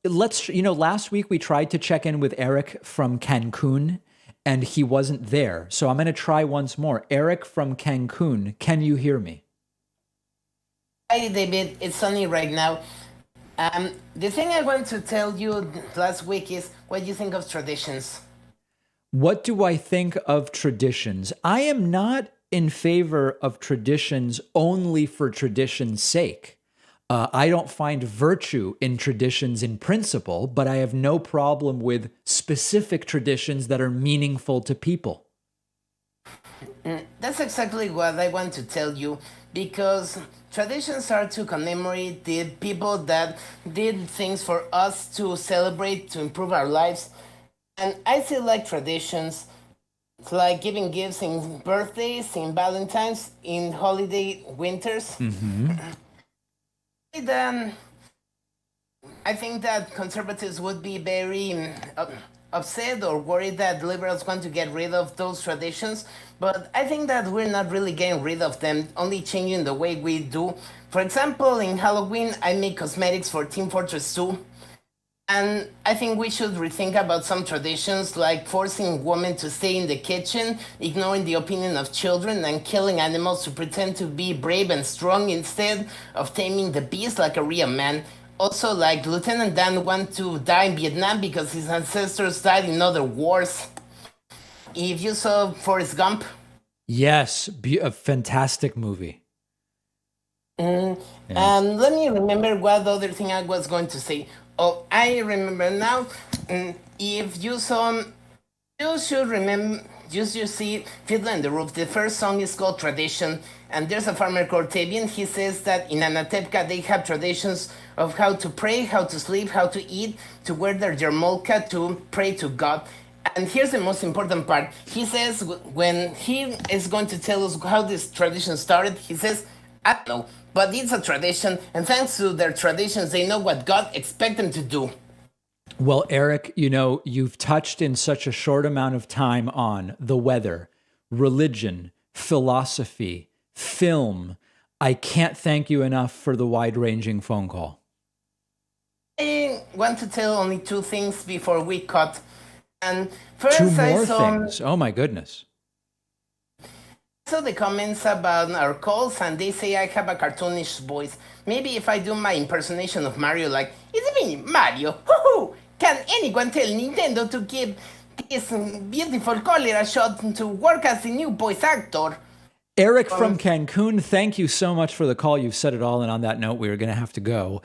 Last week we tried to check in with Eric from Cancun and he wasn't there. So I'm going to try once more. Eric from Cancun, can you hear me? Hi, David. It's sunny right now. The thing I want to tell you last week is what you think of traditions. What do I think of traditions? I am not in favor of traditions only for tradition's sake. I don't find virtue in traditions in principle, but I have no problem with specific traditions that are meaningful to people. That's exactly what I want to tell you because traditions are to commemorate the people that did things for us to celebrate, to improve our lives. And I still like traditions like giving gifts in birthdays, in Valentine's, in holiday winters. Mm-hmm. Then I think that conservatives would be very upset or worried that liberals want to get rid of those traditions. But I think that we're not really getting rid of them, only changing the way we do. For example, in Halloween, I make cosmetics for Team Fortress 2. And I think we should rethink about some traditions like forcing women to stay in the kitchen, ignoring the opinion of children, and killing animals to pretend to be brave and strong instead of taming the beast like a real man. Also, like Lieutenant Dan want to die in Vietnam because his ancestors died in other wars. If you saw Forrest Gump. Yes, a fantastic movie. Yes. Let me remember what other thing I was going to say. Oh, I remember now. If you saw, you should remember. You should see Fiddler on the Roof. The first song is called Tradition, and there's a farmer called Tavian. He says that in Anatepca they have traditions of how to pray, how to sleep, how to eat, to wear their yarmulke, to pray to God. And here's the most important part. He says when he is going to tell us how this tradition started, he says, I don't know, but it's a tradition, and thanks to their traditions, they know what God expects them to do. Well, Eric, you've touched in such a short amount of time on the weather, religion, philosophy, film. I can't thank you enough for the wide-ranging phone call. I want to tell only two things before we cut. And first, two more things. Oh my goodness. So the comments about our calls, and they say I have a cartoonish voice. Maybe if I do my impersonation of Mario, like, it's me, Mario. Hoo-hoo! Can anyone tell Nintendo to give this beautiful color a shot to work as the new voice actor? Eric from Cancun, thank you so much for the call. You've said it all, and on that note, we are going to have to go.